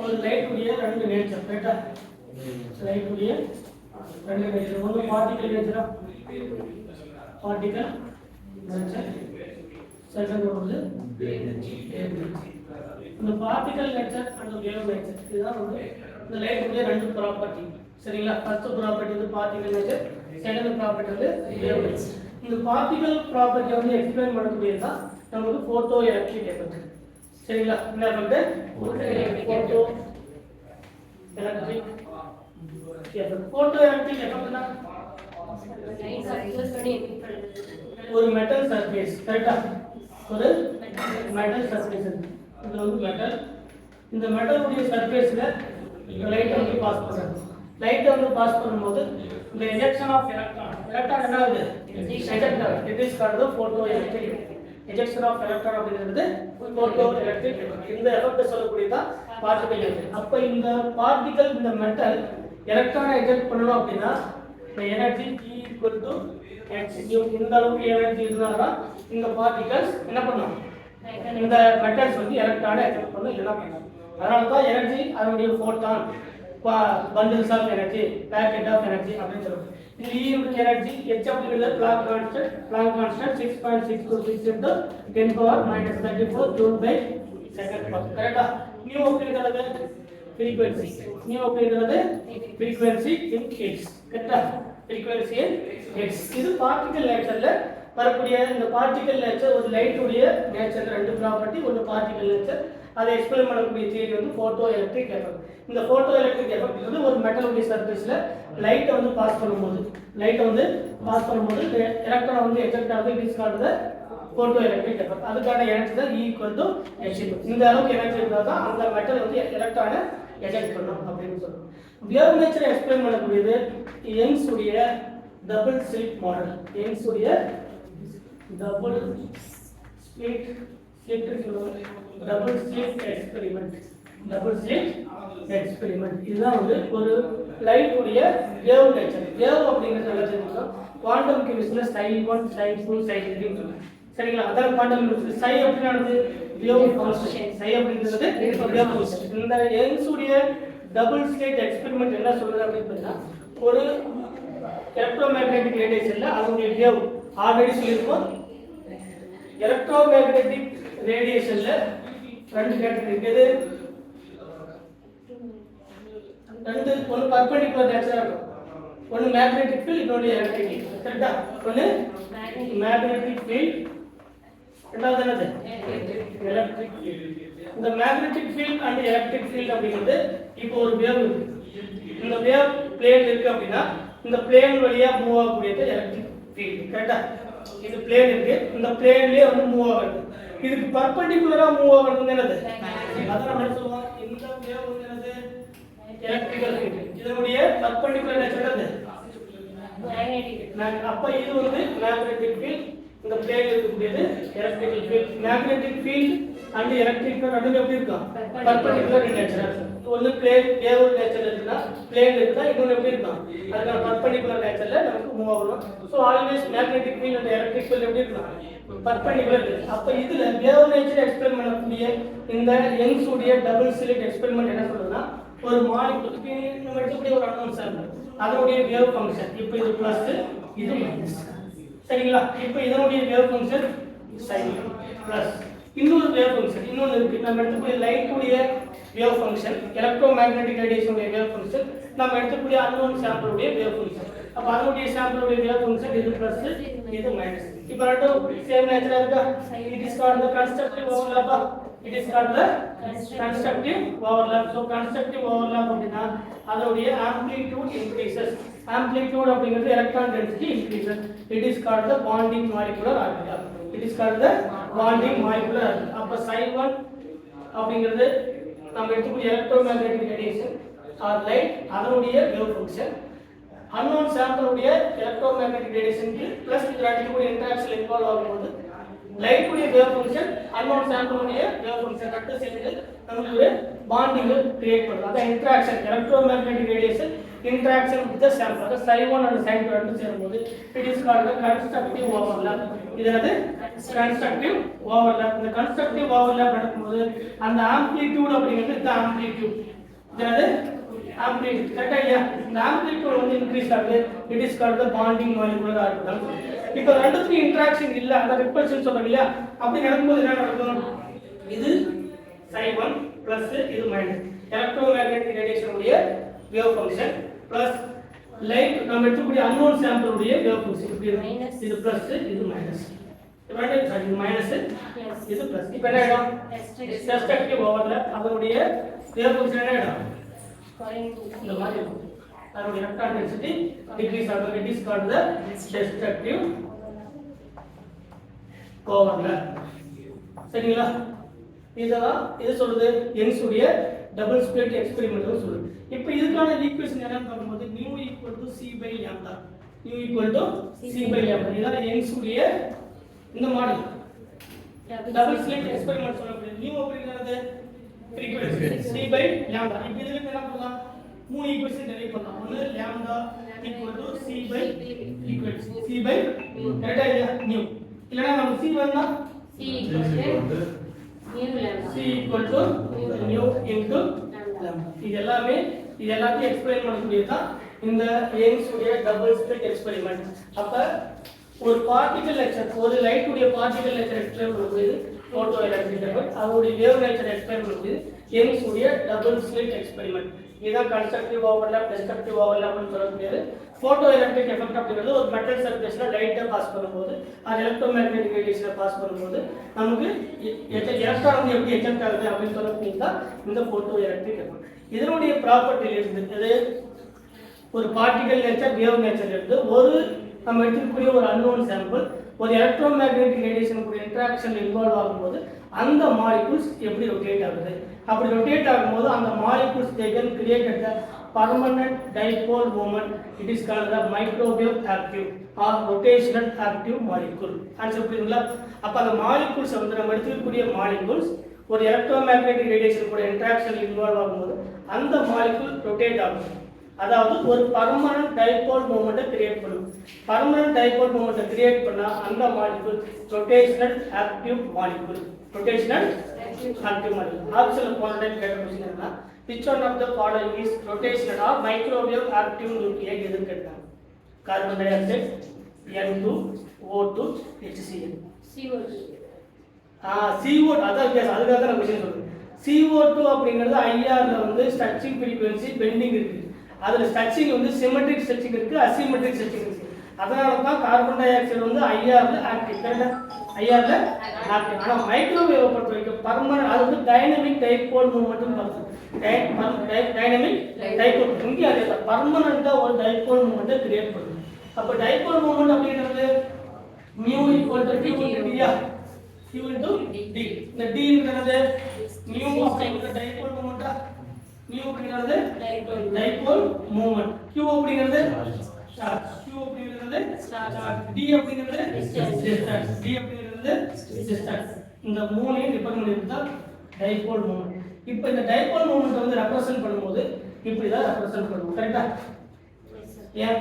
ஒரு லைட் உடைய ரெண்டு நேச்சர் ரைட்டா லைட் உடைய ரெண்டு நேச்சர் ஒன்று பார்ட்டிகல் நேச்சரா பார்ட்டிகல் நேச்சர் செகண்ட் வந்து இந்த particle nature and wave nature இதுதான் வந்து இந்த லைட் உடைய ரெண்டு ப்ராப்பர்ட்டி சரிங்களா ஃபர்ஸ்ட் ப்ராப்பர்ட்டி வந்து பார்ட்டிகல் நேச்சர் செகண்ட் ப்ராப்பர்ட்டி வந்து வேவ் நேச்சர் இந்த பார்ட்டிகல் ப்ராப்பர்ட்டி வந்து எக்ஸ்பிளைன் பண்ணக்கூடியது தான் நமக்கு போட்டோ எலக்ட்ரிக் எஃபெக்ட் சரிங்களா என்ன effect photo electric effect photo electric எஃபெக்ட்னா ஒரு மெட்டல் சர்ஃபேஸ் கரெக்ட்டா ஒரு மெட்டல் சர்ஃபேஸ் இது வந்து மெட்டல் இந்த மெட்டல் உடைய சர்ஃபேஸ்ல லைட் வந்து பாஸ் பண்றது லைட் வந்து பாஸ் பண்ணும்போது இந்த எஜெக்ஷன் ஆஃப் எலக்ட்ரான் என்ன ஆகுது ejector it is called photoelectric ejection of electron அப்படிங்கிறது போட்டோ எலக்ட்ரிக் இந்த எஃபெக்ட் சொல்லக்கூடியதா பார்ட்டிகல் எஃபெக்ட் அப்ப இந்த பார்ட்டிகல் இந்த மெட்டல் எலக்ட்ரானை எஜெக்ட் பண்ணனும் அப்படினா the energy E equal to h இந்த அளவுக்கு எனர்ஜி இருந்தாதான் இந்த பார்ட்டிகல்ஸ் என்ன பண்ணும் இந்த மெட்டல்ஸ் வந்து எலக்ட்ரானை எஜெக்ட் பண்ணும் இல்லனா பண்ணாது அதனால தான் எனர்ஜி அதனுடைய photon bundles of energy packet of energy அப்படினு சொல்றோம் இந்த E உடைய எனர்ஜி h அப்படிங்கிறது Planck constant 6.626 into 10 power minus 34 joule by second கரெக்ட்டா நியூ அப்படிங்கிறது frequency நியூ அப்படிங்கிறது frequency in hertz கரெக்ட்டா frequency in hertz இது பார்ட்டிகல் நேச்சர்ல வரக்கூடிய இந்த பார்ட்டிகல் நேச்சர் ஒரு லைட் உடைய நேச்சர் ரெண்டு ப்ராப்பர்ட்டி ஒரு பார்ட்டிகல் நேச்சர் அதை எக்ஸ்பிளைன் பண்ணக்கூடிய தியரி வந்து போட்டோ எலக்ட்ரிக் எஃபெக்ட் இந்த போட்டோ எலக்ட்ரிக் எஃபெக்ட் வந்து ஒரு மெட்டல் உடைய சர்ஃபேஸ்ல லைட்டை வந்து பாஸ் பண்ணும்போது எலக்ட்ரான் வந்து எஜெக்ட் ஆகுது it is called the photo electric effect அதுக்கான எனர்ஜி தான் E = h இந்த அளவுக்கு எனர்ஜி இருந்தா தான் அந்த மெட்டல் வந்து எலக்ட்ரானை எஜெக்ட் பண்ணும் அப்படினு சொல்றோம் வேவ் நேச்சரை எக்ஸ்பிளைன் பண்ணக்கூடியது யங்ஸ் உடைய டபுள் ஸ்லிட் மாடல் யங்ஸ் உடைய டபுள் ஸ்லிட் எக்ஸ்பெரிமெண்ட் இதுதான் வந்து ஒரு லைட் உடைய வேவ் நேச்சர் வேவ் அப்படிங்கிறது நல்லா தெரிஞ்சுக்கணும் குவாண்டம் கெமிஸ்ட்ரியில psi1 psi2 psi3 சரிங்களா அதான் குவாண்டம் கெமிஸ்ட்ரி psi அப்படிங்கிறது வேவ் ஃபங்க்ஷன் psi அப்படிங்கிறது வேவ் ஃபங்க்ஷன் இந்த யங்ஸ் உடைய டபுள் ஸ்லிட் எக்ஸ்பெரிமெண்ட் என்ன சொல்றது அப்படின்னு பார்த்தா ஒரு எலக்ட்ரோமேக்னெட்டிக் ரேடியேஷன்ல அதனுடைய வேவ் ஆல்ரெடி சொல்லிருக்கோம் எலக்ட்ரோமேக்னெட்டிக் ரேடியேஷன்ல ரெண்டு கேட்டகரி இருக்குது ரெண்டு ஒன்னு பெர்பெண்டிகுலர் நேச்சரா இருக்கும் ஒன்னு மேக்னெட்டிக் ஃபீல்ட் இன்னொரு எலக்ட்ரிக் ஃபீல்ட் கரெக்ட்டா ஒன்னு மேக்னெட்டிக் ஃபீல்ட் ரெண்டாவது என்னது எலக்ட்ரிக் ஃபீல்ட் இந்த magnetic field and electric field அப்படிங்கிறது இப்போ ஒரு வேவ் இருக்கு இந்த வேவ் பிளேன் இருக்கு அப்படினா இந்த பிளேன் வழியா மூவ் ஆகக்கூடியது எலக்ட்ரிக் ஃபீல்ட் கரெக்ட்டா இது பிளேன் இருக்கு இந்த பிளேன்லயே வந்து மூவ் ஆகுது இதுக்கு பெர்பெண்டிகுலரா மூவ் ஆகுறது என்னது அத நம்ம சொல்லுவோம் இந்த வேவ் வந்து என்னது எலக்ட்ரிக்கல் ஃபீல்ட் இதனுடைய பெர்பெண்டிகுலர் நேச்சர் என்னது மேக்னெட்டிக் அப்ப இது வந்து மேக்னெட்டிக் ஃபீல்ட் இந்த பிளேன் இருக்கக்கூடியது electrical field magnetic field and electric field ரெண்டும் எப்படி இருக்கும் பெர்பெண்டிகுலர் நேச்சர் ஒன்னு பிளேன் வேவ் நேச்சர்ல இருக்குனா பிளேன் இருக்குனா இன்னொரு எப்படி இருக்கும் அதுக்கு பெர்பெண்டிகுலர் நேச்சர்ல நமக்கு மூவ் ஆகணும் so always magnetic field and electric field எப்படி இருக்கும் பெர்பெண்டிகுலர் அப்ப இதுல வேவ் நேச்சர் எக்ஸ்பிளைன் பண்ணக்கூடிய இந்த யங்ஸ் உடைய டபுள் ஸ்லிட் எக்ஸ்பெரிமெண்ட் என்ன சொல்றதுன்னா ஒரு மாலிக்யூலுக்கு நம்ம எடுக்கக்கூடிய ஒரு அன்னோன் சாம்பிள் அதனுடைய வேவ் ஃபங்க்ஷன் இப்போ இது பிளஸ் இது மைனஸ் சரிங்களா இப்போ இதனுடைய வேவ் ஃபங்க்ஷன் sin பிளஸ் இன்னொரு வேவ் ஃபங்க்ஷன் இன்னொரு இருக்கு நம்ம எடுக்கக்கூடிய லைட் உடைய வேவ் ஃபங்க்ஷன் எலக்ட்ரோமேக்னெட்டிக் ரேடியேஷன் உடைய வேவ் ஃபங்க்ஷன் நம்ம எடுக்கக்கூடிய அன்னோன் சாம்பிள் உடைய வேவ் ஃபங்க்ஷன் அப்ப அதனுடைய சாம்பிள் உடைய வேவ் ஃபங்க்ஷன் இது பிளஸ் இது மைனஸ் இப்போ ரெண்டும் சேம் நேச்சரா இருக்கா it is called the constructive overlap it is called the constructive overlap so constructive overlap அப்படினா அதோட amplitude increases amplitude அப்படிங்கிறது electron density increases it is called the bonding molecular orbital it is called the bonding molecular orbital அப்ப psi1 அப்படிங்கிறது நம்ம எடுத்துக்கூடிய electromagnetic radiation or light அதனுடைய wave function unknown sample உடைய electromagnetic radiation க்கு plus இது ரெண்டுக்குரிய interaction involve ஆகும்போது light உடைய wave function unknown sample உடைய வேவ் ஃபங்க்ஷன் ரெண்டு சேர்ந்து நமக்கு ஒரு பாண்டிங் கிரியேட் பண்ணுது. அதான் interaction electromagnetic radiation interaction with the sample. அத psi1 and psi2 ரெண்டு சேரும்போது it is called constructive overlap. இது என்னது கன்ஸ்ட்ரக்டிவ் ஓவர்லாப். இந்த கன்ஸ்ட்ரக்டிவ் ஓவர்லாப் நடக்கும்போது அந்த ஆம்ப்ளிட்யூட் அப்படிங்கிறது இந்த ஆம்ப்ளிட்யூட் என்னது ஆம்ப்ளிட்யூட் கரெக்டா இல்லையா? இந்த ஆம்ப்ளிட்யூட் வந்து இன்க்ரீஸ் ஆகுது. It is called the bonding molecular orbital. இப்போ ரெண்டுத்துக்கும் இன்டராக்ஷன் இல்ல அத ரிப்பல்ஷன் சொல்றோம் இல்லையா? அப்படி நடக்கும்போது என்ன நடக்கும்? இது psi1 பிளஸ் இது மைனஸ் எலக்ட்ரோமேக்னெட்டிக் ரேடியேஷன் உடைய வேவ் ஃபங்க்ஷன் பிளஸ் லைட் நம்ம எடுக்கக்கூடிய அன்னோன் சாம்பிள் உடைய வேவ் ஃபங்க்ஷன் இப்படி இருக்கு. இது பிளஸ் இது மைனஸ் இது மைனஸ் இது பிளஸ். இப்போ என்ன ஆகும்? ரெஸ்ட்ரிக்டிவ் ஓவர்லாப் அதனுடைய வேவ் ஃபங்க்ஷன் என்ன ஆகும்? இந்த மாதிரி இருக்கும். அதனுடைய எலக்ட்ரான் டென்சிட்டி டிக்ரீஸ் ஆகும். It is called the restrictive overlap. சரிங்களா? இது சொல்றது யங்ஸ் உடைய டபுள் ஸ்லிட் எக்ஸ்பெரிமெண்ட் சொல்லுது. இப்போ இதுக்கான ஈக்குவேஷன் என்னன்னு பார்க்கும்போது mu = c by lambda mu = c by lambda இதான் யங்ஸ் உடைய இந்த மாடல் டபுள் ஸ்லிட் எக்ஸ்பெரிமெண்ட் சொல்லக்கூடிய mu அப்படிங்கிறது ஃப்ரீக்வென்சி c by lambda. இப்போ இதுல என்ன பண்ணலாம்? மூணு ஈக்குவேஷன் டெரைவ் பண்ணலாம். ஒன்னு lambda = c by frequency c by கரெக்ட்டா இல்லையா mu இல்லனா நம்ம c வந்தா c equal to mu into lambda. இது எல்லாத்தையும் எக்ஸ்பிளைன் பண்ணக்கூடியது தான் இந்த யங்ஸ் உடைய டபுள் ஸ்லிட் எக்ஸ்பெரிமெண்ட். அப்ப ஒரு பார்ட்டிகல் நேச்சர் ஒரு லைட் உடைய பார்ட்டிகல் நேச்சர் எக்ஸ்பிளைன் பண்ணும்போது போட்டோ எலக்ட்ரிக் எஃபெக்ட் அதோட வேவ் நேச்சர் எக்ஸ்பிளைன் பண்ணும்போது யங்ஸ் உடைய டபுள் ஸ்லிட் எக்ஸ்பெரிமெண்ட். இதுதான் கன்ஸ்ட்ரக்டிவ் ஓவர்லாப் டெஸ்ட்ரக்டிவ் ஓவர்லாப்னு சொல்லக்கூடியது. போட்டோ எலக்ட்ரிக் எஃபெக்ட் அப்படிங்கிறது ஒரு மெட்டல் சர்ஃபேஸ்ல லைட்டை பாஸ் பண்ணும்போது அது எலக்ட்ரோமேக்னெட்டிக் ரேடியேஷனை பாஸ் பண்ணும்போது நமக்கு எலக்ட்ரான் வந்து எப்படி எஜெக்ட் ஆகுது அப்படின்னு சொல்லக்கூடியது தான் இந்த போட்டோ எலக்ட்ரிக் எஃபெக்ட். இதனுடைய ப்ராப்பர்ட்டி இருந்து ஒரு பார்ட்டிகல் நேச்சர் வேவ் நேச்சர் இருந்து ஒரு நம்ம எடுக்கக்கூடிய ஒரு அன்னோன் சாம்பிள் ஒரு எலக்ட்ரோமேக்னெட்டிக் ரேடியேஷன் கூட இன்டராக்ஷன் இன்வால்வ் ஆகும்போது அந்த மாலிகூல்ஸ் எப்படி ரொட்டேட் ஆகுது. அப்படி ரொட்டேட் ஆகும்போது அந்த molecules they can create a permanent dipole moment. It is called the microwave active or rotational active molecule. Answer புரியுதுங்களா? அப்ப அந்த மாலிகூல்ஸ் வந்து நம்ம எடுக்கக்கூடிய மாலிகூல்ஸ் ஒரு எலக்ட்ரோமேக்னெட்டிக் ரேடியேஷன் கூட இன்டராக்ஷன் இன்வால்வ் ஆகும்போது அந்த மாலிகூல் ரொட்டேட் ஆகும். அதாவது ஒரு பர்மனன்ட் டைபோல் மூமெண்ட்டை கிரியேட் பண்ணும். பர்மனன்ட் டைபோல் மூமெண்ட்டை கிரியேட் பண்ணா அந்த molecule rotational active molecule. Rotational active molecule. ஆப்ஷன்ல போன டைம் கேட்ட क्वेश्चन என்னன்னா which one of the following is rotational or microwave active nuclei எதுன்னு கேட்டாங்க. Carbon di oxide N2 O2 HCl CO2 அதான் கேஸ் அதுக்காக தான் நான் क्वेश्चन சொல்றேன். CO2 அப்படிங்கிறது IR ல வந்து ஸ்ட்ரெச்சிங் ஃப்ரீக்வென்சி பெண்டிங் இருக்கு. அதுல ஸ்ட்ரெச்சிங் வந்து சிமெட்ரிக் ஸ்ட்ரெச்சிங் இருக்கு அசிமெட்ரிக் ஸ்ட்ரெச்சிங் இருக்கு. அதனால தான் கார்பன் டை ஆக்சைடு வந்து IR ல ஆக்டிவ் கரெக்ட்டா IR ல ஆக்டிவ். ஆனா மைக்ரோவேவ் பொறுத்த வரைக்கும் பர்மனன்ட் அது வந்து டைனமிக் டைபோல் மூவ்மென்ட்னு சொல்றோம். டைனமிக் டைபோல் இங்க அது பர்மனன்ட்டா ஒரு டைபோல் மூவ்மென்ட்டை கிரியேட் பண்ணுது. அப்ப டைபோல் மூவ்மென்ட் அப்படிங்கிறது mu = d இல்லையா? q into d. இந்த d ங்கிறது mu அப்படிங்கிற டைபோல் மூவ்மென்ட்டா mu அப்படிங்கிறது டைபோல் மூவ்மென்ட் q அப்படிங்கிறது சார்ஜ் q அப்படிங்கிறது சார்ஜ் d அப்படிங்கிறது டிஸ்டன்ஸ் d அப்படிங்கிறது டிஸ்டன்ஸ். இந்த மூணையும் டிபெண்ட் பண்ணிருந்தா டைபோல் மூவ்மென்ட். இப்போ இந்த டைபோல் மூவ்மென்ட் வந்து ரெப்ரசன்ட் பண்ணும்போது இப்படி தான் ரெப்ரசன்ட் பண்ணுவோம் கரெக்ட்டா? ஏன்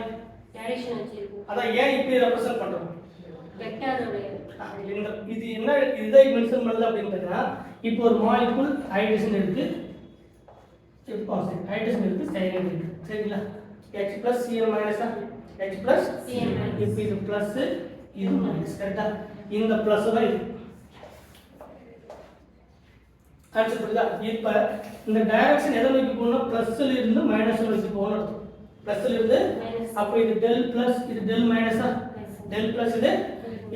டைரக்ஷன் வச்சிருக்கோம். அதான் ஏன் இப்படி ரெப்ரசன்ட் பண்றோம்? வெக்டாரோட இது என்ன இதை மென்ஷன் பண்ணுது அப்படின்னு பார்த்தா இப்போ ஒரு மாலிகூல் ஹைட்ரஜன் இருக்கு ஹைட்ரஜன் இருக்கு சைலண்ட் இருக்கு சரிங்களா? H plus Cl minus H plus Cl இப்போ இது பிளஸ் இது மைனஸ் கரெக்ட்டா? இந்த பிளஸ் தான் இது ஆன்சர் புரியுதா? இப்போ இந்த டைரக்ஷன் எதை நோக்கி போகணும்? பிளஸ்ல இருந்து மைனஸ்ல நோக்கி போகணும். பிளஸ்ல இருந்து அப்போ இது டெல் பிளஸ் இது டெல் மைனஸா டெல் பிளஸ் இது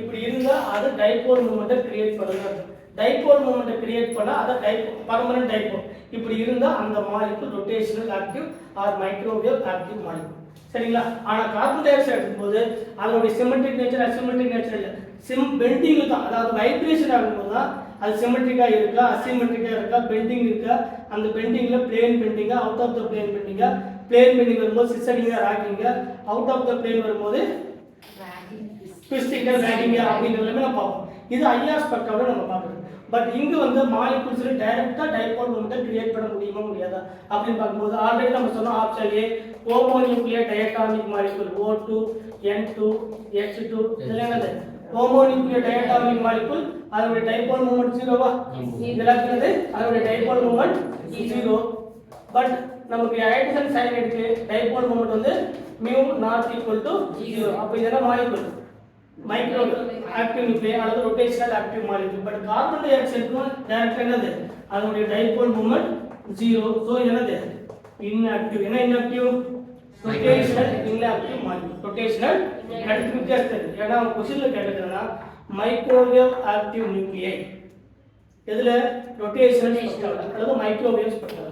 இப்படி இருந்தா அது டைபோல் மூவ்மென்ட்டை கிரியேட் பண்ணுது. டைபோல் மூவ்மென்ட்டை கிரியேட் பண்ணா அது பர்மனன்ட் டைபோல். இப்படி இருந்தா அந்த molecule rotational active or microwave active molecule சரிங்களா? ஆனா கார்பன் டை ஆக்சைடு எடுக்கும்போது அதோட சிமெட்ரிக் நேச்சர் அசிமெட்ரிக் நேச்சர் இல்ல பெண்டிங் தான். அதாவது வைப்ரேஷன் ஆகும்போது தான் அது சிமெட்ரிக்கா இருக்கா அசிமெட்ரிக்கா இருக்கா பெண்டிங் இருக்கா அந்த பெண்டிங்ல பிளேன் பெண்டிங்கா அவுட் ஆஃப் தி பிளேன் பெண்டிங்கா பிளேன் பெண்டிங் வரும்போது சிஸ்டடிங்கா ராக்கிங்கா அவுட் ஆஃப் தி பிளேன் வரும்போது ட்விஸ்டிங்கா ராக்கிங்கா அப்படிங்கறது எல்லாமே நம்ம பார்ப்போம். இது ஐஆர் ஸ்பெக்ட்ரம்ல நம்ம பார்க்குறோம். பட் இங்கே வந்து மாலிகுல்ஸில் டைரெக்டாக டைபோல் மூமெண்ட்டை கிரியேட் பண்ண முடியுமா முடியாதா அப்படின்னு பார்க்கும்போது ஆல்ரெடி நம்ம சொன்னோம் option A homonuclear diatomic molecule O2 N2 H2 இதெல்லாம் என்னது ஹோமோநியூக்ளியர் டயட்டாமிக் மாலிகுல் அதனுடைய டைபோல் மூமெண்ட் 0வா இதெல்லாம் என்னது அதனுடைய டைபோல் மூமெண்ட் 0. பட் நமக்கு ஹைட்ரஜன் சயனைடுக்கு டைபோல் மூமெண்ட் வந்து mu not equal to 0. அப்போ இதெல்லாம் மாலிகுல் மைக்ரோ ஆக்டிவ் நியூக்ளியர் அல்லது rotational active molecule. But carbon டை ஆக்சைடுக்கு டைரக்ட் என்னது அதனுடைய டைபோல் மூமெண்ட் 0. ஸோ என்னது இன்ஆக்டிவ். என்ன inactive rotational inactive molecule. Rotational அடுத்து வித்தியாசம் ஏன்னா கொஸ்டின்ல கேட்டதுன்னா மைக்ரோவேவ் ஆக்டிவ் நியூக்ளியை எதுல ரொட்டேஷனல் ஸ்பெக்ட்ரம் அல்லது மைக்ரோவேவ் ஸ்பெக்ட்ரம்.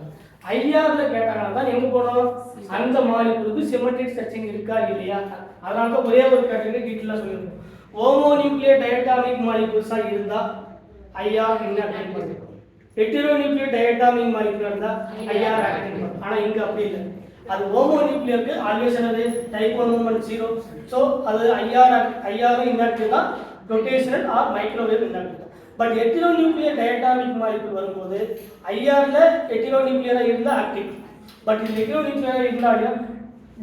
ஐஆர்ல கேட்டாங்கன்னா தான் எங்க போறோம் அந்த மாலிகுலுக்கு சிமெட்ரிக் ஸ்ட்ரக்சர் இருக்கா இல்லையா. அதனால தான் ஒரே ஒரு கேட்டகரி டீடைலா சொல்லிருக்கோம். ஹோமோநியூக்ளியர் டயட்டாமிக் மாலிகுல்ஸா இருந்தா ஐஆர் இன்ஆக்டிவ் பண்ணும். ஹெட்டரோநியூக்ளியர் டயட்டாமிக் மாலிகுல் இருந்தா ஐஆர் ஆக்டிவ் பண்ணும். ஆனா இங்க அப்படி இல்லை. அது ஹோமோநியூக்ளியருக்கு ஆல்வேஸ் என்னது டைபோல் மூமெண்ட் 0. ஸோ அது ஐஆர் இன்ஆக்டிவ் தான் rotational or microwave inactive. But heteronuclear diatomic molecule வரும்போது ஐஆர்ல ஹெட்டரோநியூக்ளியரா இருந்தா ஆக்டிவ். பட் இது ஹெட்டரோநியூக்ளியரா இருந்தாலும்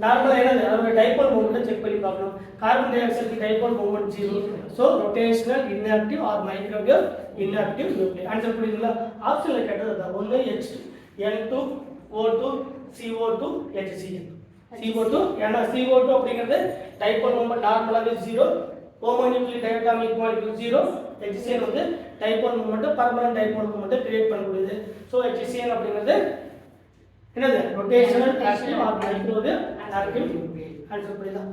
நார்மலா என்னது அதோட டைபோல் மூமெண்ட் செக் பண்ணி பார்க்கணும். Carbon dioxide dipole moment 0. So rotational inactive or microwave inactive nuclear. Answer புரியுதுங்களா? ஆப்ஷன்ல கேட்டது அதான். ஒன்று N2 O2 CO2 HCl. CO2 ஏன்னா CO2 அப்படிங்கிறது டைபோல் மூமெண்ட் நார்மலாவே 0. Homonuclear diatomic molecule 0. HCl வந்து dipole moment permanent dipole moment create பண்ணக்கூடியது. ஸோ HCl அப்படிங்கிறது என்னது rotational active or microwave active. Answer புரியுதா?